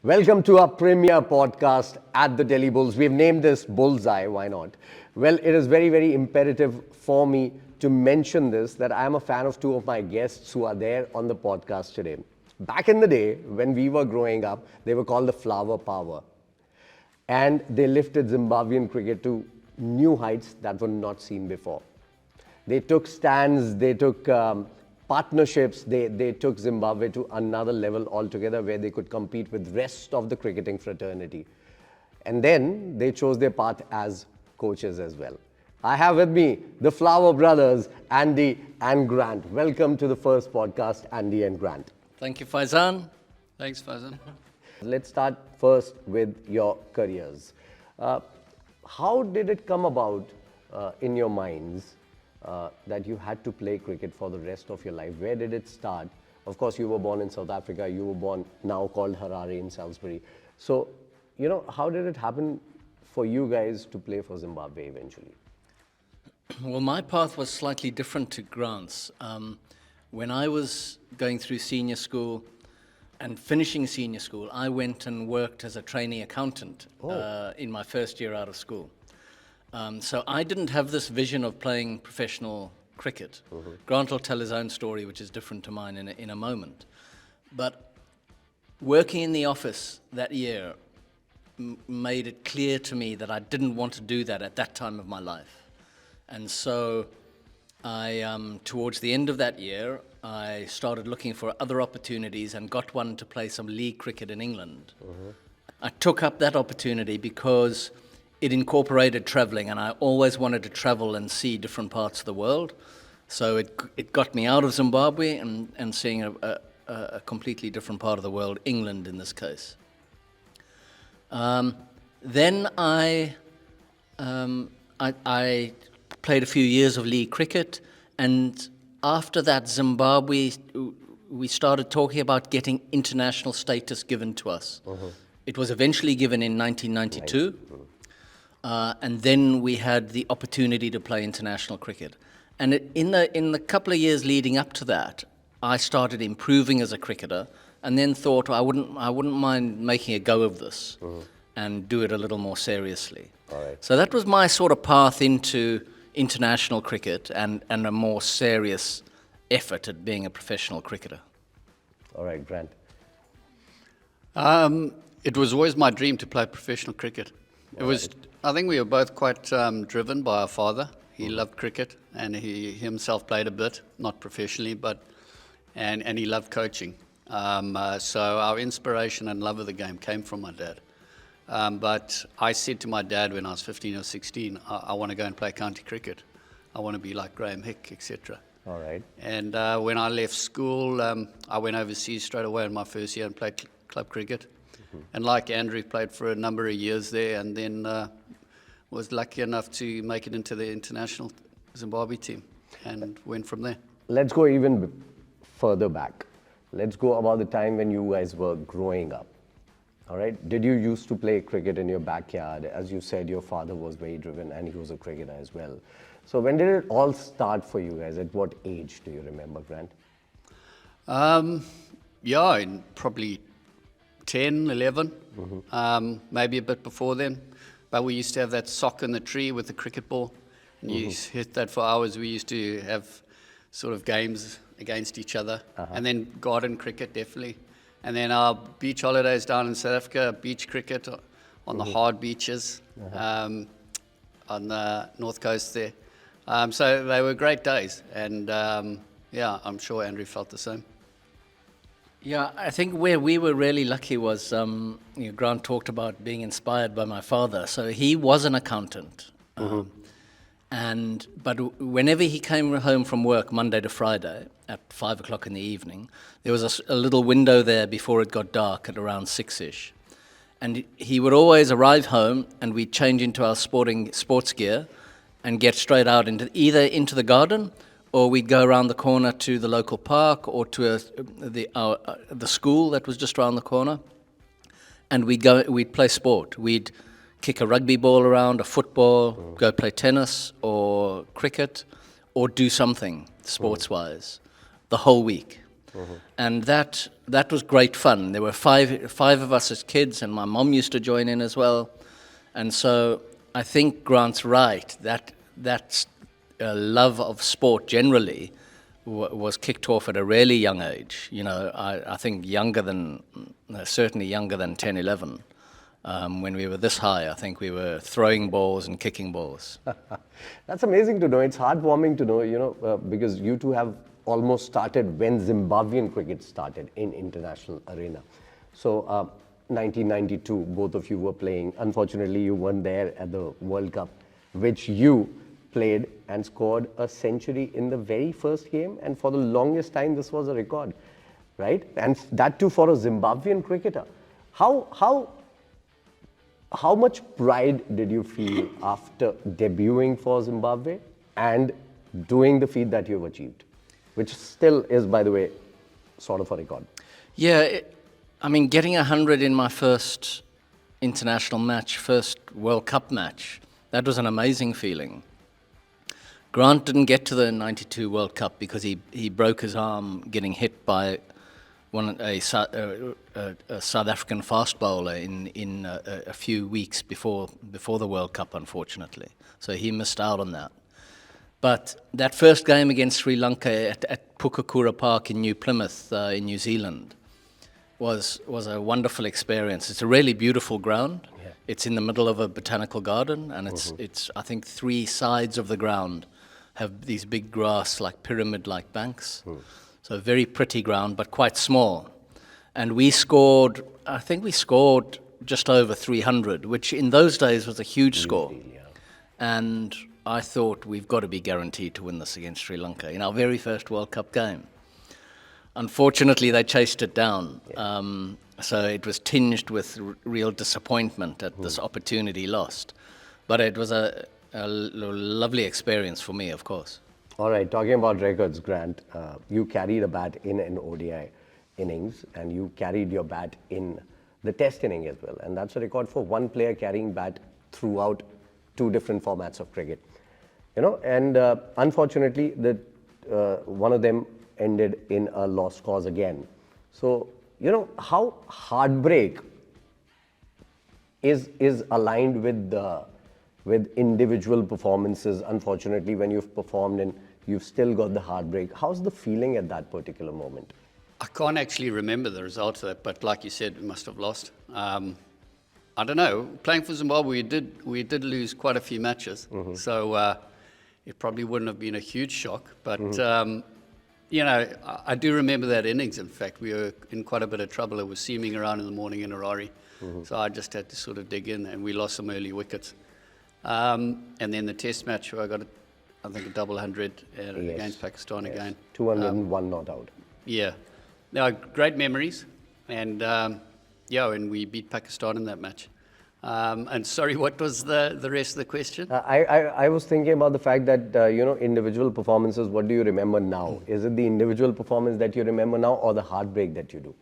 Welcome to our premiere podcast at the Delhi Bulls. We've named this Bullseye, why not? Well, it is very, very imperative for me to mention this, that I am a fan of two of my guests who are there on the podcast today. Back in the day, when we were growing up, they were called the Flower Power. And they lifted Zimbabwean cricket to new heights that were not seen before. They took stands, they took partnerships, they took Zimbabwe to another level altogether where they could compete with the rest of the cricketing fraternity. And then they chose their path as coaches as well. I have with me the Flower brothers, Andy and Grant. Welcome to the first podcast, Andy and Grant. Thank you, Faizan. Thanks, Faizan. Let's start first with your careers. How did it come about in your minds that you had to play cricket for the rest of your life? Where did it start? Of course, you were born in South Africa. You were born now called Harare in Salisbury. So, how did it happen for you guys to play for Zimbabwe eventually? Well, my path was slightly different to Grant's. When I was going through senior school and finishing senior school, I went and worked as a trainee accountant in my first year out of school. So I didn't have this vision of playing professional cricket. Grant will tell his own story, which is different to mine in a moment. But working in the office that year made it clear to me that I didn't want to do that at that time of my life. And so towards the end of that year, I started looking for other opportunities and got one to play some league cricket in England. I took up that opportunity because it incorporated traveling, and I always wanted to travel and see different parts of the world. So it got me out of Zimbabwe and seeing a completely different part of the world, England in this case. Then I played a few years of league cricket, and after that, Zimbabwe, we started talking about getting international status given to us. It was eventually given in 1992. And then we had the opportunity to play international cricket. And in the couple of years leading up to that, I started improving as a cricketer, and then thought I wouldn't mind making a go of this and do it a little more seriously. All right. So that was my sort of path into international cricket and a more serious effort at being a professional cricketer. All right, Grant. It was always my dream to play professional cricket. I think we were both quite driven by our father. He loved cricket, and he himself played a bit, not professionally, and he loved coaching. So our inspiration and love of the game came from my dad. But I said to my dad when I was 15 or 16, I want to go and play county cricket. I want to be like Graham Hick, etc. All right. And when I left school, I went overseas straight away in my first year and played club cricket. And like Andrew, played for a number of years there, and then was lucky enough to make it into the international Zimbabwe team and went from there. Let's go even further back. Let's go about the time when you guys were growing up. All right. Did you used to play cricket in your backyard? As you said, your father was very driven and he was a cricketer as well. So when did it all start for you guys? At what age do you remember, Grant? In probably 10, 11, maybe a bit before then. But we used to have that sock in the tree with the cricket ball. And you hit that for hours. We used to have sort of games against each other. And then garden cricket, definitely. And then our beach holidays down in South Africa, beach cricket on the hard beaches on the north coast there. So they were great days. And I'm sure Andrew felt the same. Yeah, I think where we were really lucky was, Grant talked about being inspired by my father. So he was an accountant. But whenever he came home from work Monday to Friday at 5 o'clock in the evening, there was a little window there before it got dark at around 6-ish. And he would always arrive home and we'd change into our sports gear and get straight out either into the garden, or we'd go around the corner to the local park or to the school that was just around the corner, and we'd play sport. We'd kick a rugby ball around, a football, go play tennis or cricket, or do something sports-wise the whole week. And that was great fun. There were five of us as kids, and my mom used to join in as well. And so I think Grant's right, that love of sport generally was kicked off at a really young age. You know, I think certainly younger than 10, 11. When we were this high, I think we were throwing balls and kicking balls. That's amazing to know. It's heartwarming to know, you know, because you two have almost started when Zimbabwean cricket started in international arena. So 1992, both of you were playing. Unfortunately, you weren't there at the World Cup, which you played and scored a century in the very first game. And for the longest time, this was a record, right? And that too for a Zimbabwean cricketer. How much pride did you feel after debuting for Zimbabwe and doing the feat that you've achieved, which still is, by the way, sort of a record? Yeah, I mean, getting 100 in my first international match, first World Cup match, that was an amazing feeling. Grant didn't get to the 92 World Cup because he broke his arm getting hit by a South African fast bowler in a few weeks before the World Cup, unfortunately. So he missed out on that. But that first game against Sri Lanka at Pukakura Park in New Plymouth in New Zealand was a wonderful experience. It's a really beautiful ground. Yeah. It's in the middle of a botanical garden, and it's I think 3 sides of the ground have these big grass, like pyramid-like banks. So a very pretty ground, but quite small. And I think we scored just over 300, which in those days was a huge score. Yeah. And I thought, we've got to be guaranteed to win this against Sri Lanka in our very first World Cup game. Unfortunately, they chased it down. Yeah. So it was tinged with real disappointment at this opportunity lost. But it was a lovely experience for me, of course. All right, talking about records, Grant, you carried a bat in an ODI innings and you carried your bat in the test inning as well. And that's a record for one player carrying bat throughout 2 different formats of cricket. You know, and unfortunately, one of them ended in a lost cause again. So, you know, how heartbreak is aligned with individual performances. Unfortunately, when you've performed and you've still got the heartbreak, how's the feeling at that particular moment? I can't actually remember the result of that, but like you said, we must have lost. I don't know. Playing for Zimbabwe, we did lose quite a few matches, so it probably wouldn't have been a huge shock. But you know, I do remember that innings. In fact, we were in quite a bit of trouble. It was seaming around in the morning in Harare, so I just had to sort of dig in, and we lost some early wickets. And then the test match, where I got, I think, a double 100 against Pakistan again. 201 not out. Yeah. No, great memories. And and we beat Pakistan in that match. And sorry, what was the rest of the question? I was thinking about the fact that, you know, individual performances, what do you remember now? Is it the individual performance that you remember now or the heartbreak that you do?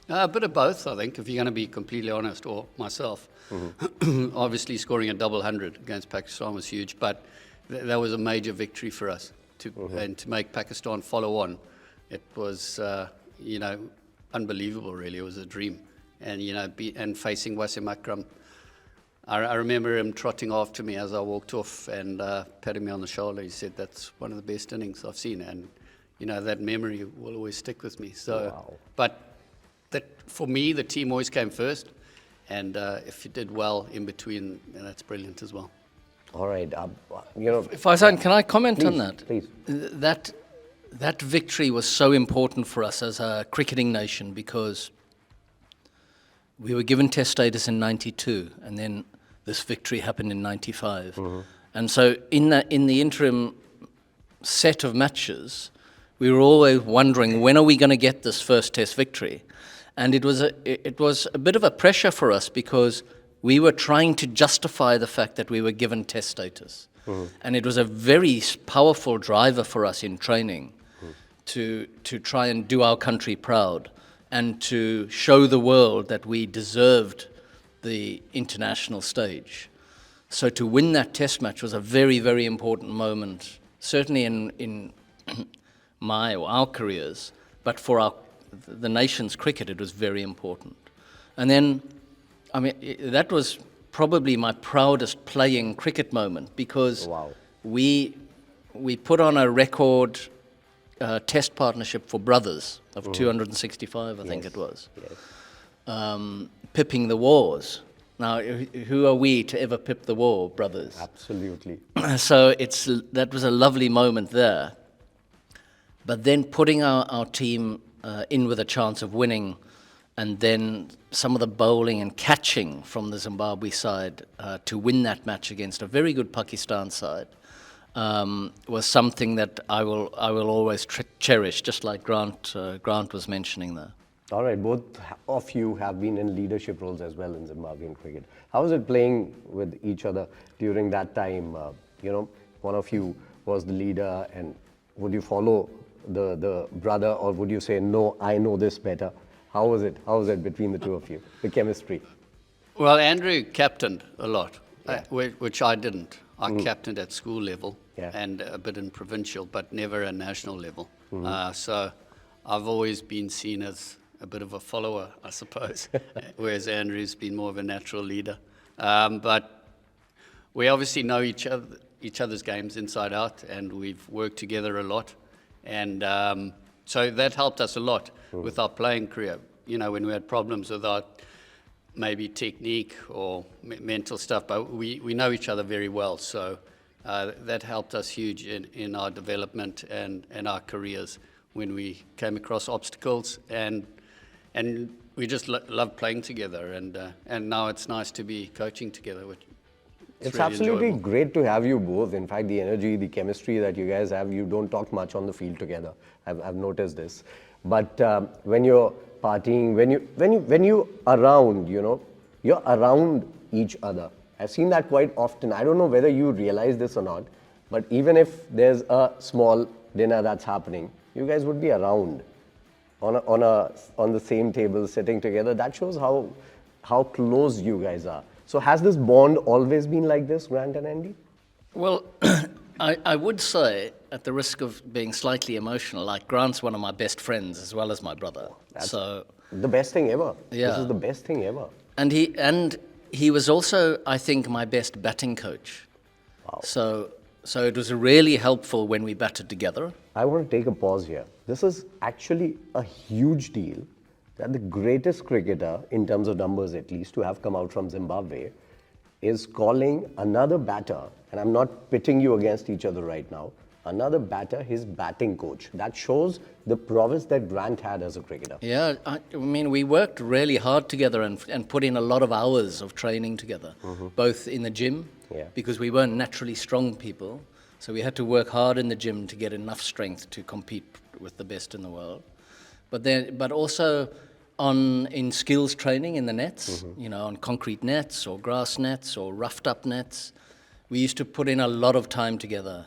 A bit of both, I think, if you're going to be completely honest, or myself. Obviously, scoring a double 100 against Pakistan was huge, but that was a major victory for us. And to make Pakistan follow on, it was, you know, unbelievable, really. It was a dream. And, you know, and facing Wasim Akram, I remember him trotting after me as I walked off and patting me on the shoulder. He said, "That's one of the best innings I've seen." And, you know, that memory will always stick with me. So, wow. But for me, the team always came first. And if you did well in between, that's brilliant as well. All right. You know, Faizan, can I comment on that? Please. That victory was so important for us as a cricketing nation because we were given test status in 92, and then this victory happened in 95. And so in the interim set of matches, we were always wondering, when are we going to get this first test victory? And it was a bit of a pressure for us because we were trying to justify the fact that we were given test status. And it was a very powerful driver for us in training to try and do our country proud and to show the world that we deserved the international stage. So to win that test match was a very, very important moment, certainly in my or our careers, but for the nation's cricket, it was very important. And then, I mean, that was probably my proudest playing cricket moment, because Wow. we put on a record test partnership for brothers of 265, I think it was, Yes. pipping the wars. Now, who are we to ever pip the war, brothers? Absolutely. So that was a lovely moment there. But then putting our team in with a chance of winning, and then some of the bowling and catching from the Zimbabwe side to win that match against a very good Pakistan side was something that I will always cherish, just like Grant was mentioning there. All right, both of you have been in leadership roles as well in Zimbabwean cricket. How was it playing with each other during that time? One of you was the leader, and would you follow the brother, or would you say, no, I know this better? How was it? How was it between the two of you, the chemistry? Well, Andrew captained a lot, which I didn't. I captained at school level and a bit in provincial, but never at national level. So I've always been seen as a bit of a follower, I suppose, whereas Andrew's been more of a natural leader. But we obviously know each other's games inside out, and we've worked together a lot. And so that helped us a lot with our playing career. When we had problems with our maybe technique or mental stuff, but we know each other very well. So that helped us huge in our development and our careers when we came across obstacles. And we just loved playing together. And now it's nice to be coaching together, which It's really absolutely enjoyable. great to have you both. In fact, the energy, the chemistry that you guys have, you don't talk much on the field together. I've noticed this. But when you're partying, when you around, you're around each other. I've seen that quite often. I don't know whether you realize this or not, but even if there's a small dinner that's happening, you guys would be around on the same table, sitting together. That shows how close you guys are. So has this bond always been like this, Grant and Andy? Well, I would say, at the risk of being slightly emotional, like Grant's one of my best friends as well as my brother. So The best thing ever. This Yeah. is the best thing ever. and he was also, I think, my best batting coach. Wow. So it was really helpful when we batted together. I want to take a pause here. This is actually a huge deal that the greatest cricketer, in terms of numbers at least, to have come out from Zimbabwe, is calling another batter, and I'm not pitting you against each other right now, another batter his batting coach. That shows the prowess that Grant had as a cricketer. Yeah, I mean, we worked really hard together and put in a lot of hours of training together, both in the gym, because we weren't naturally strong people. So we had to work hard in the gym to get enough strength to compete with the best in the world. But also in skills training in the nets, on concrete nets or grass nets or roughed up nets. We used to put in a lot of time together.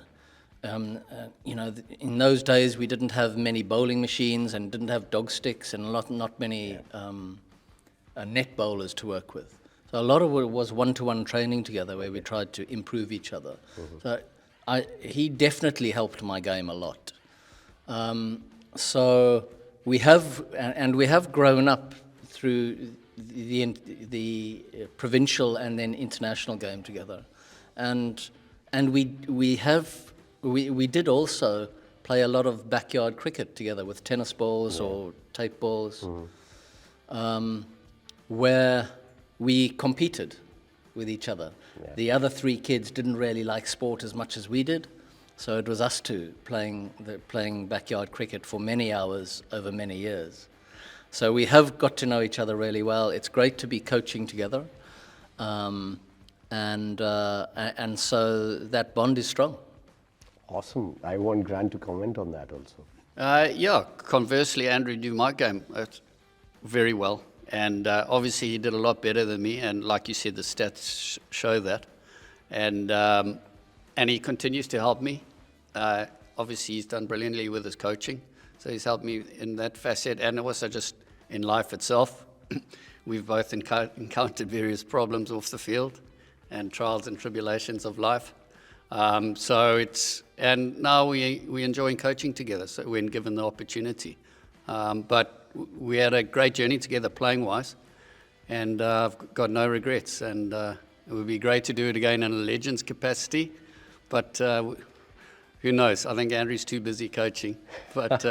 In those days we didn't have many bowling machines and didn't have dog sticks and not many net bowlers to work with. So a lot of it was one-to-one training together where we tried to improve each other. So he definitely helped my game a lot. So we have grown up through the provincial and then international game together, and we did also play a lot of backyard cricket together with tennis balls or tape balls, where we competed with each other. The other three kids didn't really like sport as much as we did, so it was us two playing backyard cricket for many hours over many years. So we have got to know each other really well. It's great to be coaching together, and so that bond is strong. Awesome. I want Grant to comment on that also. Conversely, Andrew knew my game very well. And obviously he did a lot better than me. And like you said, the stats show that. And he continues to help me. Obviously he's done brilliantly with his coaching. So he's helped me in that facet. And also just in life itself. We've both encountered various problems off the field and trials and tribulations of life. And now we enjoy coaching together, so when given the opportunity. But we had a great journey together playing-wise, and I've got no regrets. And it would be great to do it again in a Legends capacity, but who knows? I think Andrew's too busy coaching, but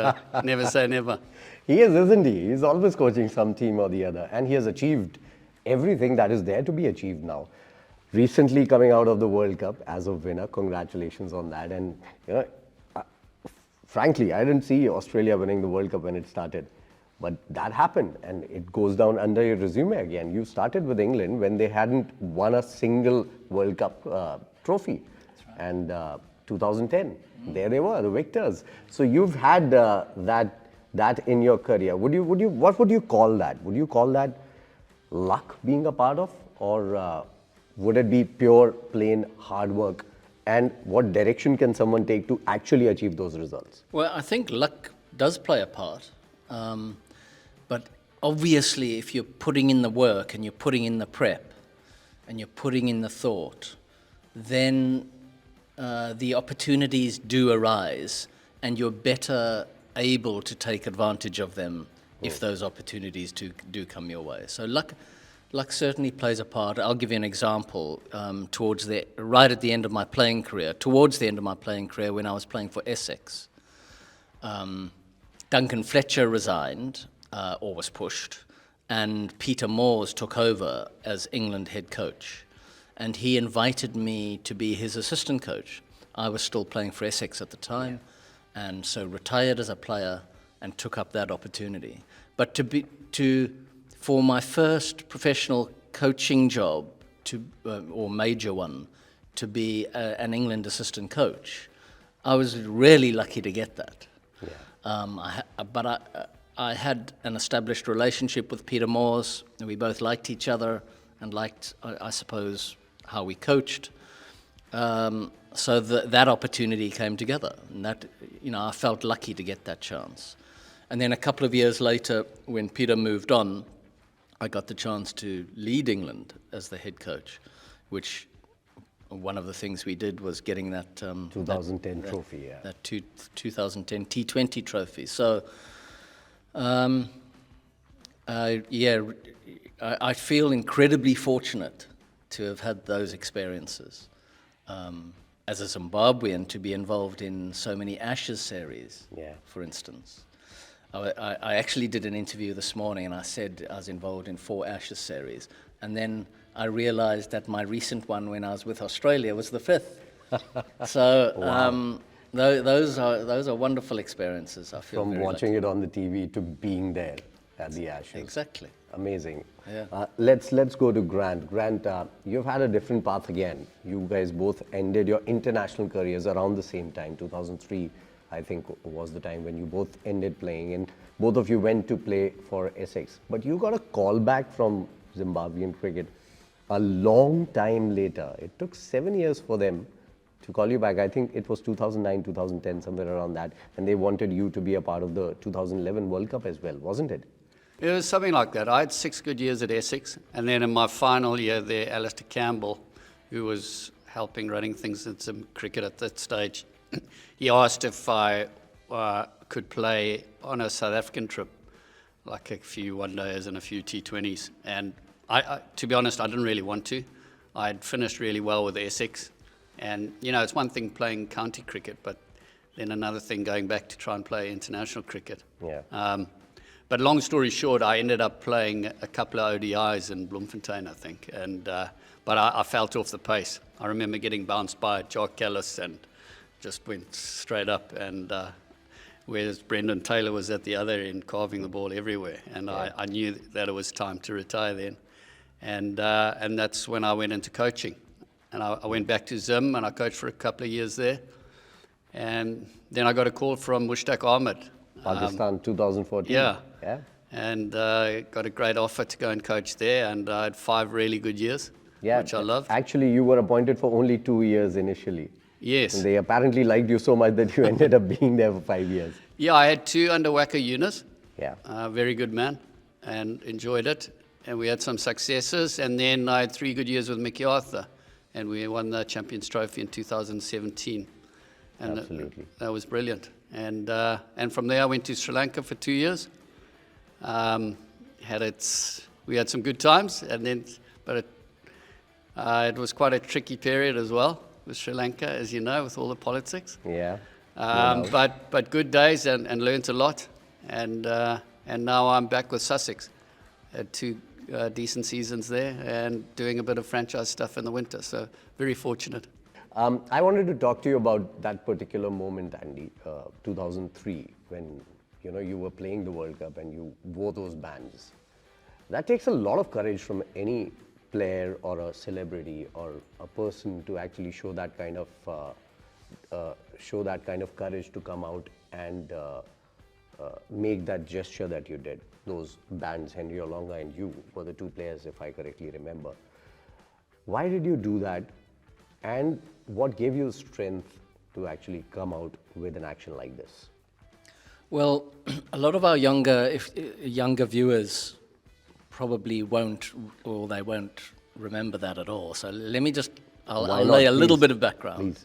never say never. He is, isn't he? He's always coaching some team or the other, and he has achieved everything that is there to be achieved now. Recently coming out of the World Cup as a winner, congratulations on that. And frankly, I didn't see Australia winning the World Cup when it started, but that happened, and it goes down under your resume again. You started with England when they hadn't won a single World Cup trophy, and 2010, there they were, the victors. So you've had that in your career. What would you call that? Would you call that luck being a part of, or would it be pure, plain hard work? And what direction can someone take to actually achieve those results? Well, I think luck does play a part. But obviously, if you're putting in the work and you're putting in the prep and you're putting in the thought, then the opportunities do arise and you're better able to take advantage of them if those opportunities do come your way. So luck certainly plays a part. I'll give you an example. Right at the end of my playing career, towards the end of my playing career, when I was playing for Essex, Duncan Fletcher resigned or was pushed, and Peter Moores took over as England head coach. And he invited me to be his assistant coach. I was still playing for Essex at the time, and so retired as a player and took up that opportunity. But for my first professional coaching job, or major one, to be an England assistant coach, I was really lucky to get that. Yeah. I had an established relationship with Peter Moores, and we both liked each other and liked, I suppose, how we coached. So that opportunity came together, and that, I felt lucky to get that chance. And then a couple of years later, when Peter moved on, I got the chance to lead England as the head coach, which one of the things we did was getting that 2010 trophy, yeah. That 2010 T20 trophy. So, I feel incredibly fortunate to have had those experiences. As a Zimbabwean, to be involved in so many Ashes series, for instance. I actually did an interview this morning and I said I was involved in 4 Ashes series, and then I realized that my recent one when I was with Australia was the 5th. So those are wonderful experiences. I feel from very watching lucky. it on the TV to being there at the Ashes. Exactly. Amazing. Yeah. Let's go to Grant. Grant, you've had a different path again. You guys both ended your international careers around the same time. 2003, I think, was the time when you both ended playing, and both of you went to play for Essex. But you got a call back from Zimbabwean cricket a long time later. It took 7 years for them to call you back. I think it was 2009, 2010, somewhere around that, and they wanted you to be a part of the 2011 World Cup as well, wasn't it? It was something like that. I had 6 good years at Essex, and then in my final year there, Alistair Campbell, who was helping running things in some cricket at that stage, he asked if I could play on a South African trip, like a few one-dayers and a few T20s. And I, to be honest, I didn't really want to. I'd finished really well with Essex, and it's one thing playing county cricket, but then another thing going back to try and play international cricket. Yeah. But long story short, I ended up playing a couple of ODIs in Bloemfontein, I think, and but I felt off the pace. I remember getting bounced by Jock Callis and just went straight up, and whereas Brendan Taylor was at the other end carving the ball everywhere, and I knew that it was time to retire then, and that's when I went into coaching, and I went back to Zim and I coached for a couple of years there, and then I got a call from Mushtaq Ahmed. Pakistan, 2014. Yeah. Yeah. And got a great offer to go and coach there, and I had 5 really good years, which I loved. Actually, you were appointed for only 2 years initially. Yes. And they apparently liked you so much that you ended up being there for 5 years. Yeah, I had 2 under Waka Yunus. Yeah. Very good man, and enjoyed it. And we had some successes, and then I had 3 good years with Mickey Arthur, and we won the Champions Trophy in 2017. And Absolutely. that was brilliant. And from there I went to Sri Lanka for 2 years. We had some good times, but it was quite a tricky period as well with Sri Lanka, as you know, with all the politics. Yeah. But good days and learnt a lot. And now I'm back with Sussex. Had 2 decent seasons there and doing a bit of franchise stuff in the winter. So very fortunate. I wanted to talk to you about that particular moment, Andy, 2003, when you were playing the World Cup and you wore those bands. That takes a lot of courage from any player or a celebrity or a person to actually show that kind of courage to come out and make that gesture that you did. Those bands, Henry Olonga and you, were the 2 players, if I correctly remember. Why did you do that? And what gave you strength to actually come out with an action like this? Well, a lot of our younger viewers probably won't remember that at all. So let me I'll lay a little bit of background. Please.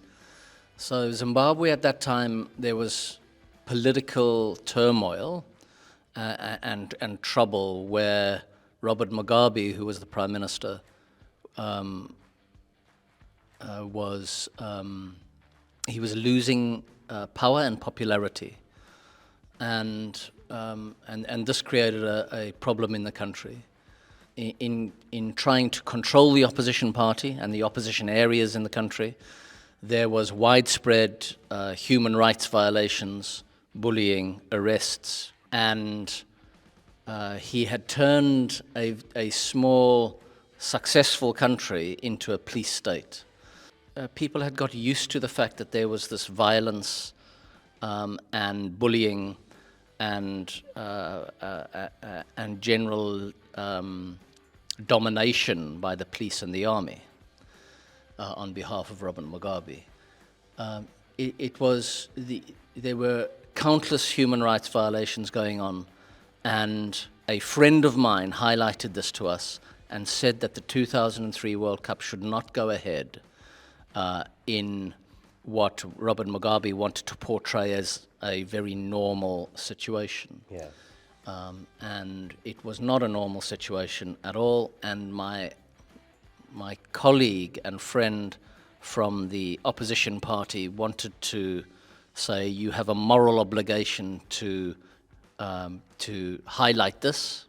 So Zimbabwe at that time, there was political turmoil and trouble where Robert Mugabe, who was the Prime Minister, he was losing power and popularity, and this created a problem in the country. In trying to control the opposition party and the opposition areas in the country, there was widespread human rights violations, bullying, arrests, and he had turned a small, successful country into a police state. People had got used to the fact that there was this violence and bullying and general domination by the police and the army on behalf of Robert Mugabe. There were countless human rights violations going on, and a friend of mine highlighted this to us and said that the 2003 World Cup should not go ahead in what Robert Mugabe wanted to portray as a very normal situation. Yeah. And it was not a normal situation at all, and my colleague and friend from the opposition party wanted to say, you have a moral obligation to highlight this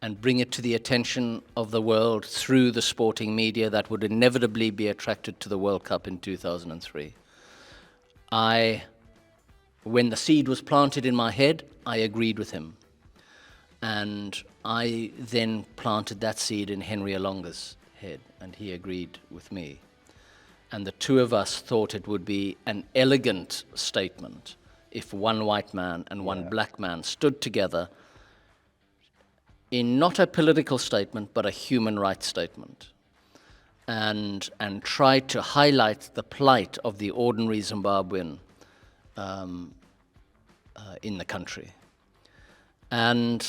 and bring it to the attention of the world through the sporting media that would inevitably be attracted to the World Cup in 2003. When the seed was planted in my head, I agreed with him. And I then planted that seed in Henry Olonga's head, and he agreed with me. And the 2 of us thought it would be an elegant statement if one white man and one black man stood together in not a political statement, but a human rights statement, and tried to highlight the plight of the ordinary Zimbabwean in the country. And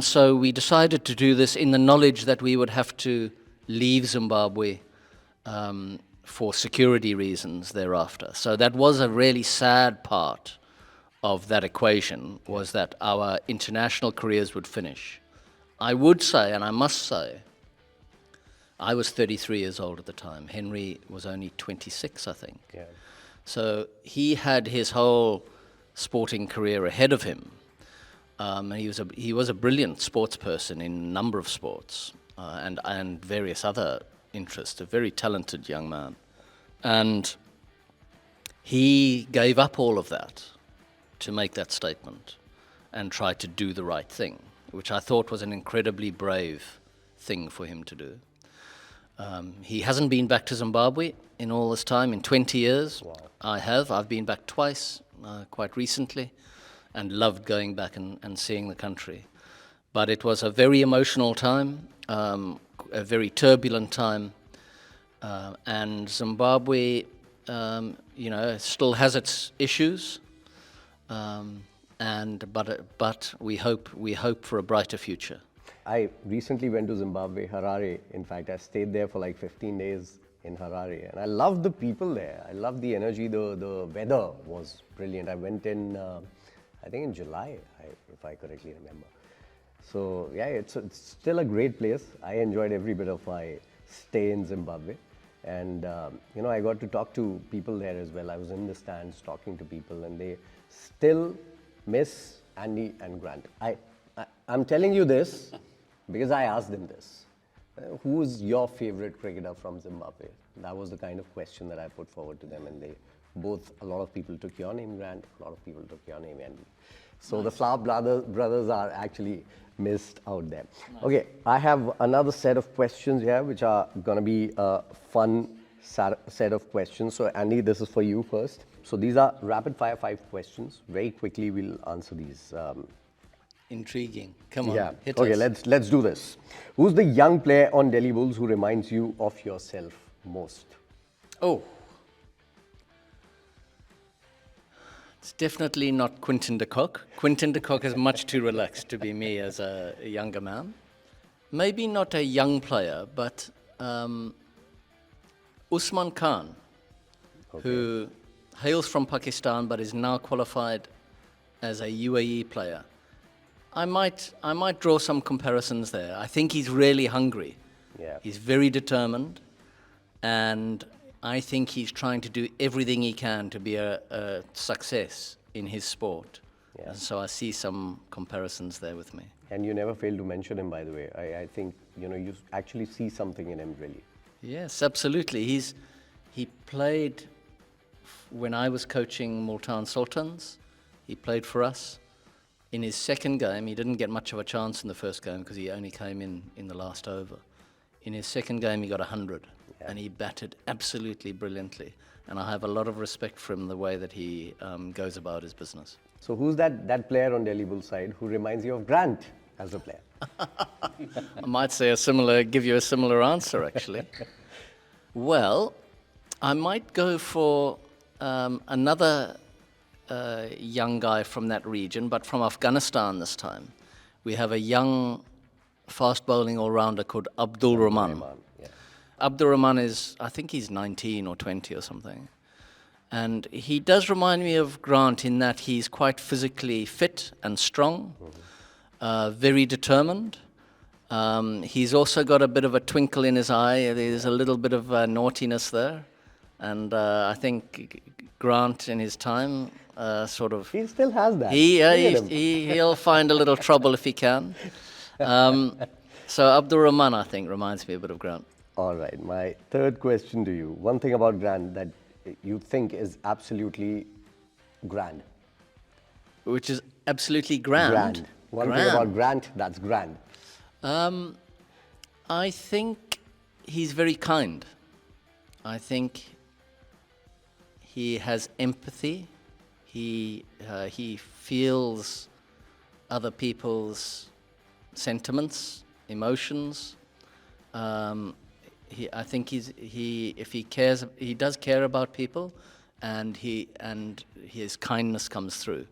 so we decided to do this in the knowledge that we would have to leave Zimbabwe for security reasons thereafter. So that was a really sad part of that equation, was that our international careers would finish. I would say, and I must say, I was 33 years old at the time. Henry was only 26, I think. Yeah. So he had his whole sporting career ahead of him. He was a brilliant sports person in a number of sports and various other interests, a very talented young man. And he gave up all of that to make that statement and try to do the right thing, which I thought was an incredibly brave thing for him to do. He hasn't been back to Zimbabwe in all this time, in 20 years. Wow. I've been back twice, quite recently, and loved going back and seeing the country. But it was a very emotional time, a very turbulent time, and Zimbabwe, still has its issues, but we hope for a brighter future. I recently went to Zimbabwe, Harare. In fact, I stayed there for like 15 days in Harare, and I loved the people there. I loved the energy. The weather was brilliant. I went in, I think in July, if I correctly remember. So yeah, it's still a great place. I enjoyed every bit of my stay in Zimbabwe, and you know, I got to talk to people there as well. I was in the stands talking to people, and they still miss Andy and Grant. I'm telling you this because I asked them this. Who is your favorite cricketer from Zimbabwe? That was the kind of question that I put forward to them, and a lot of people took your name, Grant, a lot of people took your name, Andy. So nice. The Flower brothers are actually missed out there. Nice. Okay, I have another set of questions here, which are going to be a fun set of questions. So Andy, this is for you first. So these are rapid fire 5 questions. Very quickly, we'll answer these. Intriguing. Come on, yeah. hit Okay, us. let's do this. Who's the young player on Delhi Bulls who reminds you of yourself most? Oh. It's definitely not Quinton de Kock. Quinton de Kock is much too relaxed to be me as a younger man. Maybe not a young player, but Usman Khan, who hails from Pakistan but is now qualified as a UAE player. I might draw some comparisons there. I think he's really hungry. Yeah. He's very determined, and I think he's trying to do everything he can to be a success in his sport. Yeah. And so I see some comparisons there with me. And you never fail to mention him, by the way. I think, you know, you actually see something in him, really. Yes, absolutely. He played when I was coaching Multan Sultans. He played for us. In his second game, he didn't get much of a chance in the first game because he only came in the last over. In his second game, he got 100, and he batted absolutely brilliantly. And I have a lot of respect for him, the way that he goes about his business. So who's that player on Delhi Bulls side who reminds you of Grant as a player? I might say give you a similar answer, actually. Well, I might go for another young guy from that region, but from Afghanistan this time. We have a young fast bowling all-rounder called Abdul Rahman. Yeah. Abdul Rahman I think he's 19 or 20 or something. And he does remind me of Grant in that he's quite physically fit and strong, very determined. He's also got a bit of a twinkle in his eye. There's a little bit of naughtiness there. And I think Grant in his time He still has that. He'll find a little trouble if he can. So Abdul Rahman, I think, reminds me a bit of Grant. All right, my third question to you. One thing about Grant that you think is absolutely grand. Which is absolutely grand. Grand. One thing about Grant that's grand. I think he's very kind. I think he has empathy. He feels other people's sentiments, emotions. I think if he cares, he does care about people, and his kindness comes through.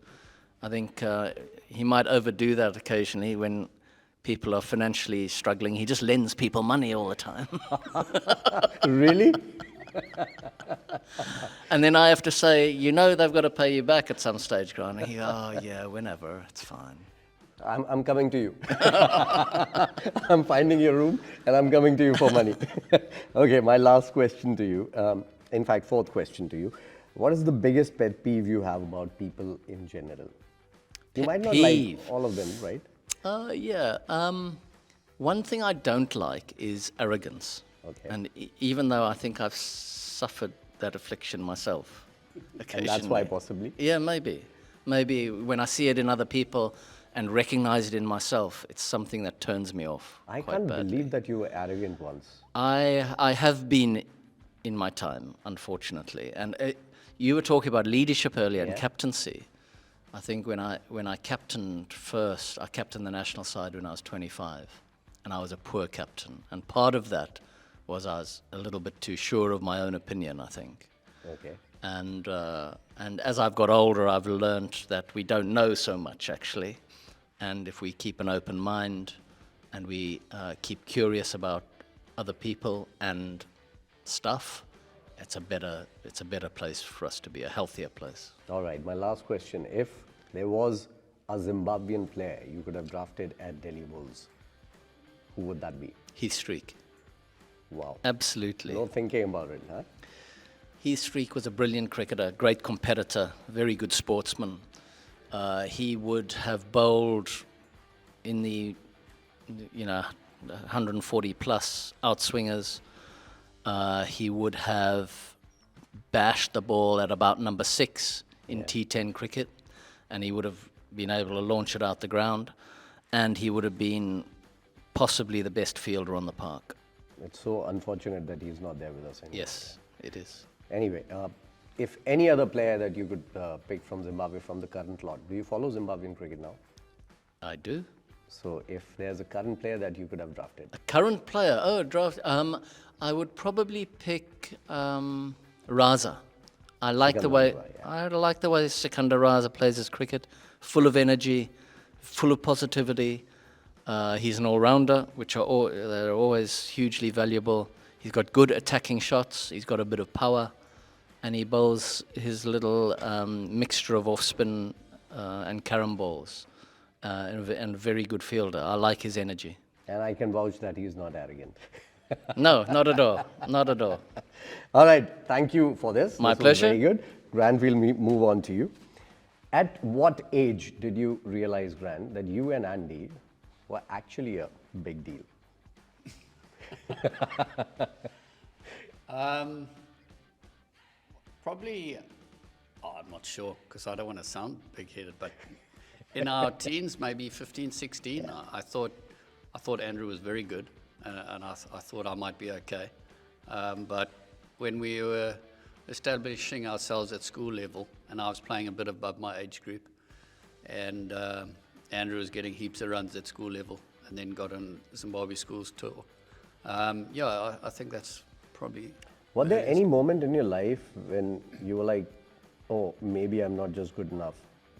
I think he might overdo that occasionally when people are financially struggling. He just lends people money all the time. Really? And then I have to say, you know, they've got to pay you back at some stage, Grant. And he goes, oh yeah, whenever, it's fine. I'm coming to you. I'm finding your room and I'm coming to you for money. Okay, my last question to you. In fact, fourth question to you. What is the biggest pet peeve you have about people in general? You might not like all of them, right? Yeah. One thing I don't like is arrogance. Okay. And even though I think I've suffered that affliction myself occasionally. And that's why possibly? Yeah, maybe. Maybe when I see it in other people and recognize it in myself, it's something that turns me off. I quite can't badly. believe that you were arrogant once. I have been in my time, unfortunately. And you were talking about leadership earlier and captaincy. I think when I captained first, I captained the national side when I was 25, and I was a poor captain. And part of that was I was a little bit too sure of my own opinion, I think. Okay. And as I've got older, I've learned that we don't know so much, actually. And if we keep an open mind and we keep curious about other people and stuff, it's a better place for us to be, a healthier place. All right, my last question. If there was a Zimbabwean player you could have drafted at Delhi Bulls, who would that be? Heath Streak. Wow. Absolutely. No thinking about it, huh? Heath Streak was a brilliant cricketer, great competitor, very good sportsman. He would have bowled in the 140 plus outswingers. He would have bashed the ball at about number 6 in T10 cricket, and he would have been able to launch it out the ground, and he would have been possibly the best fielder on the park. It's so unfortunate that he's not there with us anymore. Yes, it is. Anyway, if any other player that you could pick from Zimbabwe from the current lot, do you follow Zimbabwean cricket now? I do. So if there's a current player that you could have drafted, A current player, draft. I would probably pick Raza. I like the way I like the way Sikandar Raza plays his cricket, full of energy, full of positivity. He's an all-rounder, which they're always hugely valuable. He's got good attacking shots. He's got a bit of power, and he bowls his little mixture of off-spin and carom balls, and a very good fielder. I like his energy. and I can vouch that he's not arrogant. No, not at all. Not at all. All right, thank you for this. My This was pleasure. very good. Grant, we'll move on to you. At what age did you realize, Grant, that you and Andy were actually a big deal? Probably, I'm not sure because I don't want to sound big-headed, but in our teens, maybe 15, 16, I thought Andrew was very good, and I thought I might be okay. But when we were establishing ourselves at school level, and I was playing a bit above my age group, and Andrew was getting heaps of runs at school level, and then got on Zimbabwe schools tour. I think that's probably. Was there any moment in your life when you were like, oh, maybe I'm not just good enough?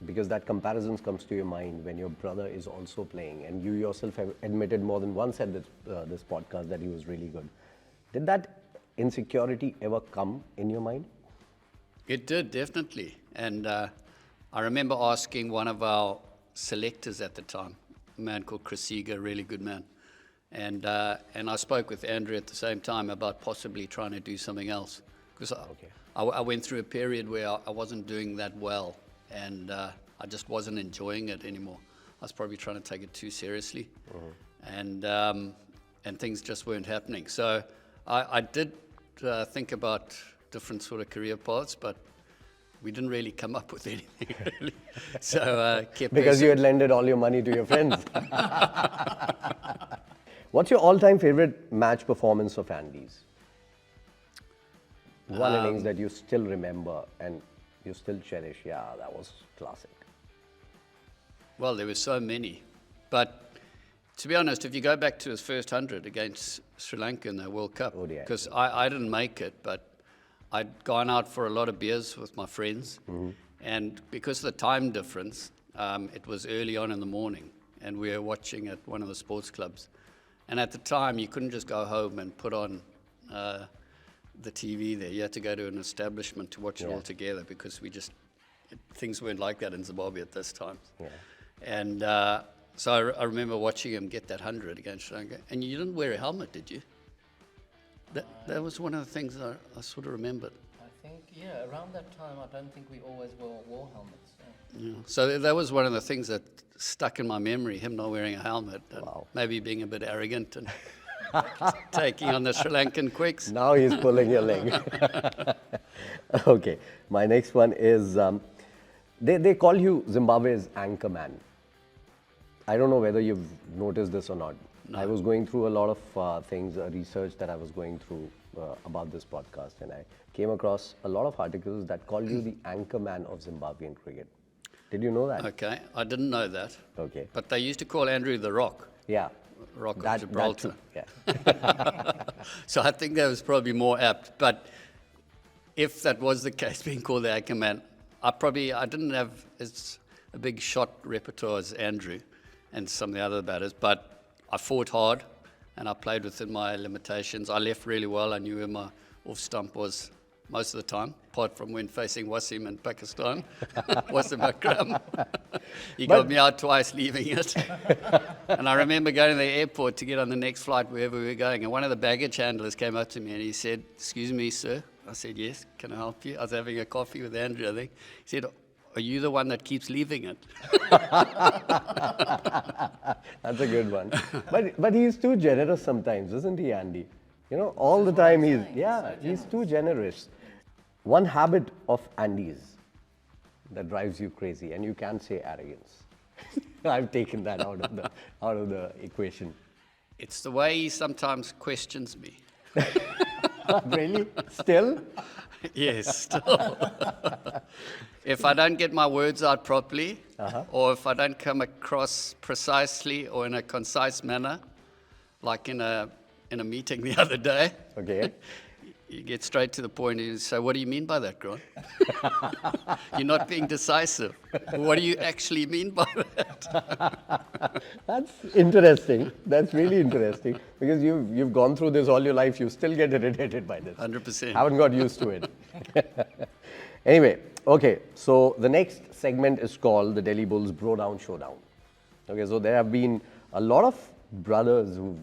Because that comparison comes to your mind when your brother is also playing, and you yourself have admitted more than once at this podcast that he was really good. Did that insecurity ever come in your mind? It did, definitely. And I remember asking one of our selectors at the time, a man called Chris Seeger, a really good man. And I spoke with Andrew at the same time about possibly trying to do something else. Because I went through a period where I wasn't doing that well, and I just wasn't enjoying it anymore. I was probably trying to take it too seriously, and things just weren't happening. So I did think about different sort of career paths, but we didn't really come up with anything really. So kept Because you had lended all your money to your friends. What's your all-time favorite match performance of Andy's? One innings that you still remember and you still cherish. Yeah, that was classic. Well, there were so many. But to be honest, if you go back to his first 100 against Sri Lanka in the World Cup, because I didn't make it, but I'd gone out for a lot of beers with my friends. And because of the time difference, it was early on in the morning, and we were watching at one of the sports clubs. And at the time, you couldn't just go home and put on the TV there. You had to go to an establishment to watch it all together, because things weren't like that in Zimbabwe at this time. And so I remember watching him get that 100 against Sri Lanka. And you didn't wear a helmet, did you? That was one of the things I sort of remembered. I think, around that time, I don't think we always wore helmets. Yeah. So that was one of the things that stuck in my memory, him not wearing a helmet, and maybe being a bit arrogant and taking on the Sri Lankan quicks. Now he's pulling your leg. Okay, my next one is, they call you Zimbabwe's anchor man. I don't know whether you've noticed this or not. No. I was going through a lot of things, research that I was going through about this podcast, and I came across a lot of articles that call you the anchor man of Zimbabwean cricket. Did you know that? Okay, I didn't know that. Okay. But they used to call Andrew the Rock. Yeah. Rock of Gibraltar. That too. Yeah. So I think that was probably more apt. But if that was the case, being called the anchor man, I didn't have as a big shot repertoire as Andrew and some of the other batters, but I fought hard and I played within my limitations. I left really well. I knew where off stump was most of the time, apart from when facing Wasim in Pakistan. Wasim Akram. He got me out twice leaving it. And I remember going to the airport to get on the next flight wherever we were going, and one of the baggage handlers came up to me and he said, "Excuse me, sir." I said, "Yes, can I help you?" I was having a coffee with Andrew, I think. He said, "Are you the one that keeps leaving it?" That's a good one. But he's too generous sometimes, isn't he, Andy? You know, all the time he's too generous. One habit of Andy's that drives you crazy, and you can't say arrogance. I've taken that out of the equation. It's the way he sometimes questions me. Really? Still? Yes, still. If I don't get my words out properly, or if I don't come across precisely or in a concise manner, like in a meeting the other day, Okay. you get straight to the point and you say, "What do you mean by that, Grant? You're not being decisive. What do you actually mean by that?" That's interesting. That's really interesting because you've gone through this all your life. You still get irritated by this. 100%. Haven't got used to it. Anyway, okay. So the next segment is called the Delhi Bulls Bro Down Showdown. Okay, so there have been a lot of brothers who've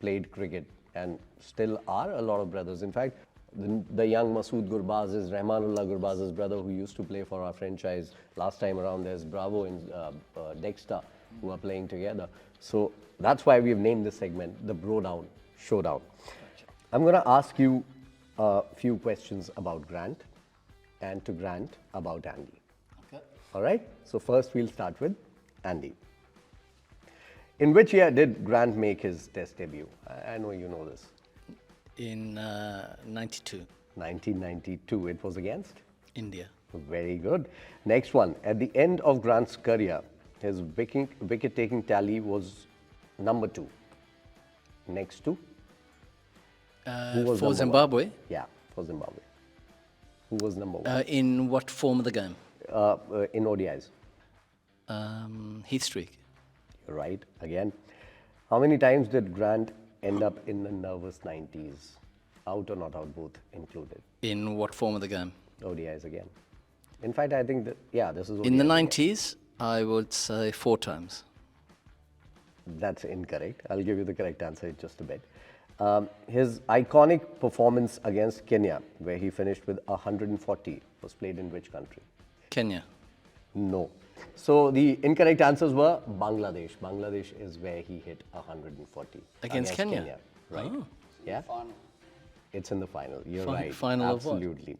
played cricket and still are a lot of brothers. In fact, the young Masood Gurbaz is Rahmanullah Gurbaz's brother who used to play for our franchise last time around. There's Bravo and Dexter who are playing together. So that's why we've named this segment the Bro Down Showdown. I'm going to ask you a few questions about Grant and to Grant about Andy. Okay. All right? So first we'll start with Andy. In which year did Grant make his test debut? I know you know this. In 92, 1992. It was against? India. Very good. Next one. At the end of Grant's career, his wicket-taking tally was number 2. Next to? Who was For number Zimbabwe, 1? Yeah, for Zimbabwe. Who was number 1? in what form of the game? In ODIs. Heath streak. You're right. Again. How many times did Grant end up in the nervous 90s? Out or not out, both included. In what form of the game? ODIs again. In fact, I think that, yeah, this is ODIs. In the 90s, I would say 4 times. That's incorrect. I'll give you the correct answer in just a bit. His iconic performance against Kenya, where he finished with 140, was played in which country? Kenya. No. So the incorrect answers were Bangladesh. Bangladesh is where he hit 140. Against Kenya? Right. Oh. Yeah? It's in the final. You're right. Final of what? Absolutely.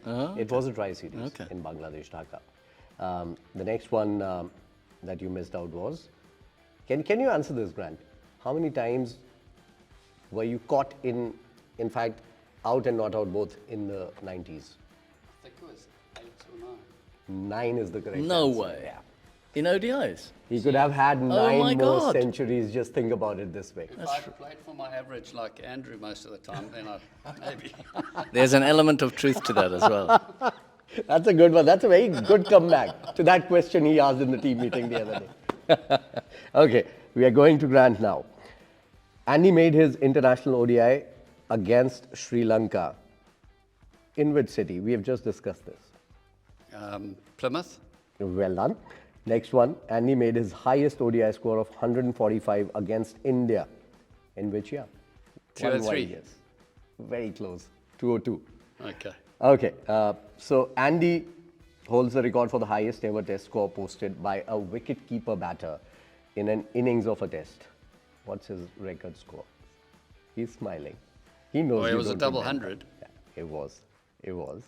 Oh. It was a tri-series Okay. in Bangladesh, Dhaka. The next one that you missed out was, can you answer this, Grant? How many times were you caught in fact, out and not out both in the 90s? I think it was 8 or 9. 9 is the correct No answer. way. Yeah. In ODIs? He could have had 9 my more God. centuries. Just think about it this way. If I'd played for my average like Andrew most of the time, then I'd maybe. There's an element of truth to that as well. That's a good one. That's a very good comeback to that question he asked in the team meeting the other day. Okay, we are going to Grant now. Andy made his international ODI against Sri Lanka. In which city? We have just discussed this. Plymouth, Well done. Next one. Andy made his highest ODI score of 145 against India. In which year? 203. Yes. Very close. 202. okay. Okay. So Andy holds the record for the highest ever test score posted by a wicket-keeper batter in an innings of a test. What's his record score? He's smiling. He knows. Oh, it you was a don't double remember. 100. Yeah, it was. It was.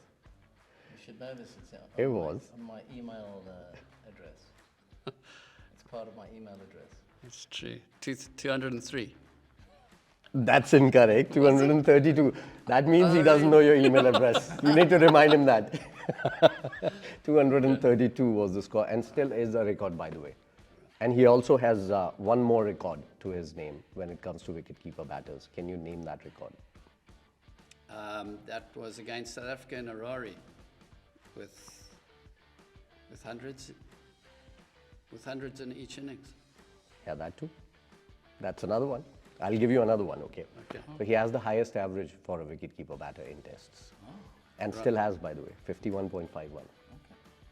You should know this. It's It was. on my email address. It's part of my email address. That's true. 203. That's incorrect. 232. That means he doesn't know your email address. You need to remind him that. 232 was the score, and still is a record, by the way. And he also has one more record to his name when it comes to wicketkeeper batters. Can you name that record? That was against South Africa in Harare with hundreds in each innings. Yeah, that too. That's another one. I'll give you another one, okay? Okay. So he has the highest average for a wicketkeeper batter in tests. And still has, by the way, 51.51.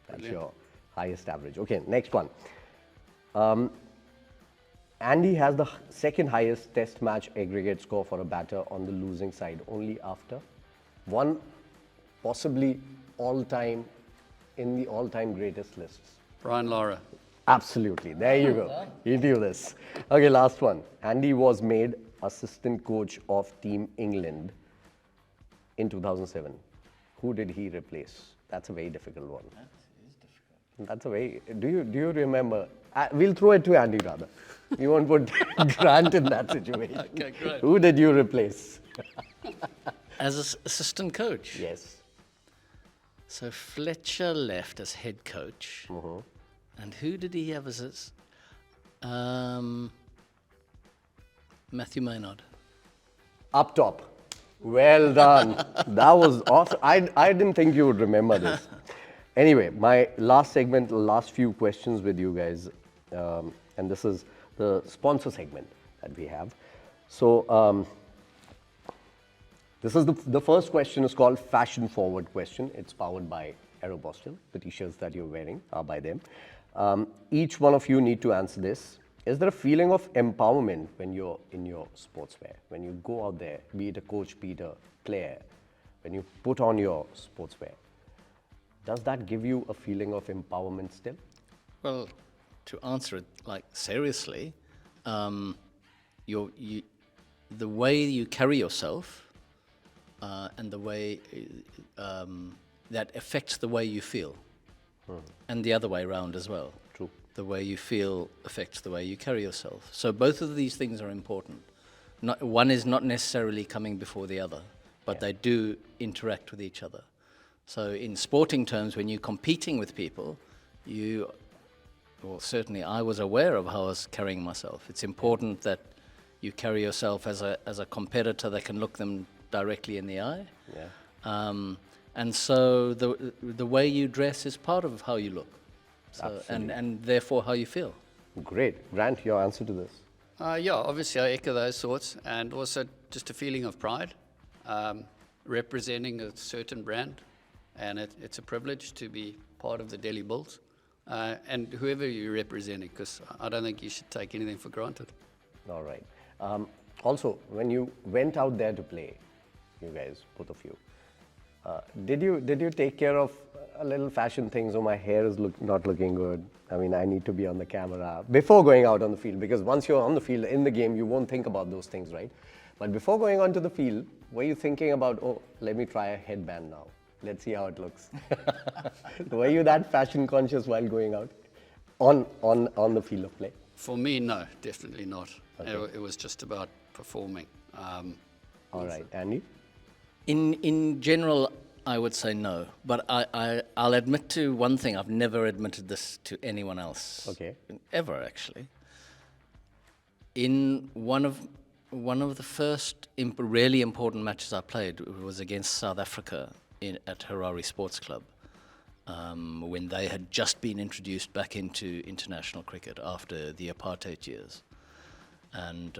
That's your highest average. Okay, next one. Andy has the second highest test match aggregate score for a batter on the losing side, only after one possibly all-time, in the all-time greatest lists. Brian Lara. Absolutely. There you go. You do this. Okay, last one. Andy was made assistant coach of Team England in 2007. Who did he replace? That's a very difficult one. That is difficult. That's a very. Do you remember? We'll throw it to Andy rather. We won't put Grant in that situation. Okay, great. Who did you replace? As assistant coach. Yes. So Fletcher left as head coach. And who did he have as his? Matthew Maynard. Up top. Well done. That was awesome. I didn't think you would remember this. Anyway, my last segment, last few questions with you guys. And this is the sponsor segment that we have. So this is the first question is called Fashion Forward question. It's powered by Aeropostale. The t-shirts that you're wearing are by them. Each one of you need to answer this. Is there a feeling of empowerment when you're in your sportswear? When you go out there, be it a coach, be it a player, when you put on your sportswear, does that give you a feeling of empowerment still? Well, to answer it like seriously, the way you carry yourself and the way that affects the way you feel, and the other way around as well. True. The way you feel affects the way you carry yourself. So both of these things are important. One is not necessarily coming before the other, but they do interact with each other. So in sporting terms, when you're competing with people, well, certainly I was aware of how I was carrying myself. It's important that you carry yourself as a competitor that can look them directly in the eye. Yeah. And so the way you dress is part of how you look. So, and therefore how you feel. Great. Grant, your answer to this? Yeah, obviously I echo those thoughts, and also just a feeling of pride, representing a certain brand, and it's a privilege to be part of the Delhi Bulls, and whoever you're representing, because I don't think you should take anything for granted. All right. Also, when you went out there to play, you guys, both of you, did you take care of a little fashion things? Oh, my hair is not looking good. I mean, I need to be on the camera before going out on the field, because once you're on the field in the game, you won't think about those things, right? But before going onto the field, were you thinking about, oh, let me try a headband now. Let's see how it looks. Were you that fashion conscious while going out on the field of play? For me, no, definitely not. Okay. It was just about performing. All right, Andy? In general, I would say no, but I'll admit to one thing. I've never admitted this to anyone else. Okay. Ever, actually. In one of the first really important matches I played was against South Africa at Harare Sports Club, when they had just been introduced back into international cricket after the apartheid years. And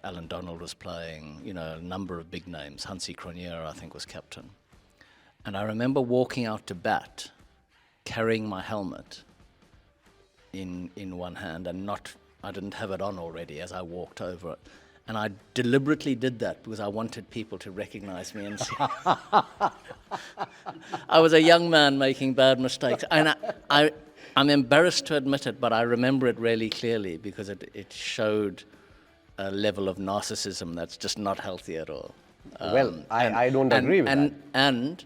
Alan Donald was playing, a number of big names. Hansi Cronje, I think, was captain. And I remember walking out to bat, carrying my helmet in one hand, and I didn't have it on already as I walked over it. And I deliberately did that because I wanted people to recognize me and see. I was a young man making bad mistakes. And I'm embarrassed to admit it, but I remember it really clearly because it showed a level of narcissism that's just not healthy at all. I don't agree with that.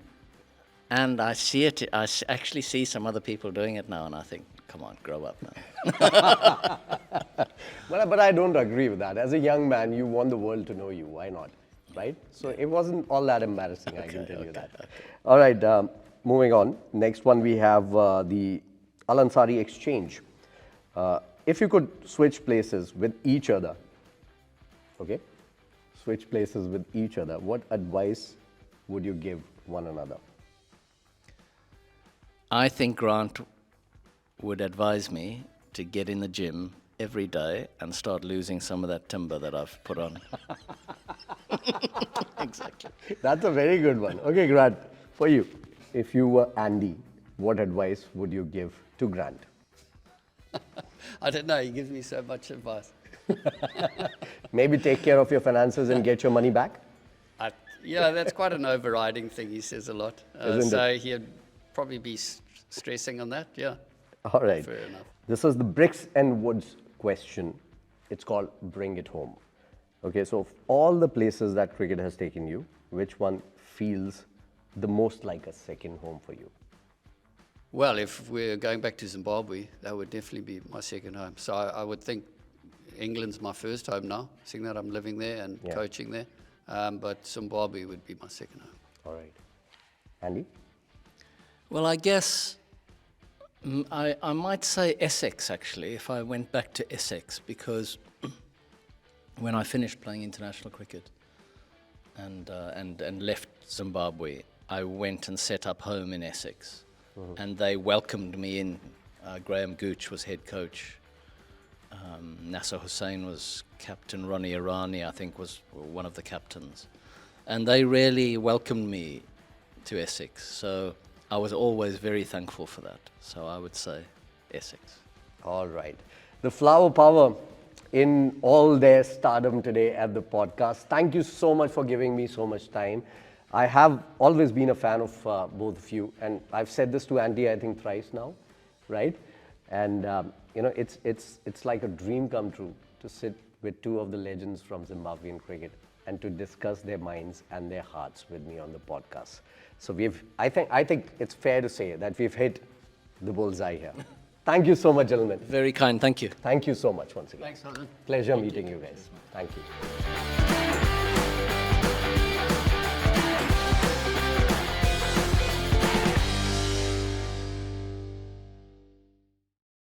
And I see it. Actually see some other people doing it now, and I think, come on, grow up now. But I don't agree with that. As a young man, you want the world to know you. Why not? Right? So it wasn't all that embarrassing, I can tell you that. Okay. All right, moving on. Next one, we have the Al Ansari exchange. If you could switch places with each other, okay? Switch places with each other, what advice would you give one another? I think Grant would advise me to get in the gym every day and start losing some of that timber that I've put on. Exactly. That's a very good one. Okay, Grant, for you, if you were Andy, what advice would you give to Grant? I don't know, he gives me so much advice. Maybe take care of your finances and get your money back? Yeah, that's quite an overriding thing. He says a lot. Isn't So he'd probably be stressing on that. Yeah. All right. Fair enough. This is the bricks and woods question. It's called Bring It Home. Okay, so of all the places that cricket has taken you, which one feels the most like a second home for you? Well, if we're going back to Zimbabwe, that would definitely be my second home. So I would think England's my first home now, seeing that I'm living there and coaching there. But Zimbabwe would be my second home. All right. Andy? Well, I guess I might say Essex, actually, if I went back to Essex, because when I finished playing international cricket and left Zimbabwe, I went and set up home in Essex. And they welcomed me in. Graham Gooch was head coach. Nasser Hussain was captain. Ronnie Irani, I think, was one of the captains. And they really welcomed me to Essex. So I was always very thankful for that. So I would say Essex. All right. The Flower Power in all their stardom today at the podcast. Thank you so much for giving me so much time. I have always been a fan of both of you, and I've said this to Andy, I think, thrice now, right? And it's like a dream come true to sit with two of the legends from Zimbabwean cricket and to discuss their minds and their hearts with me on the podcast. So I think it's fair to say that we've hit the bullseye here. Thank you so much, gentlemen. Very kind, thank you. Thank you so much once again. Thanks, Alan. Pleasure meeting you guys. Thank you.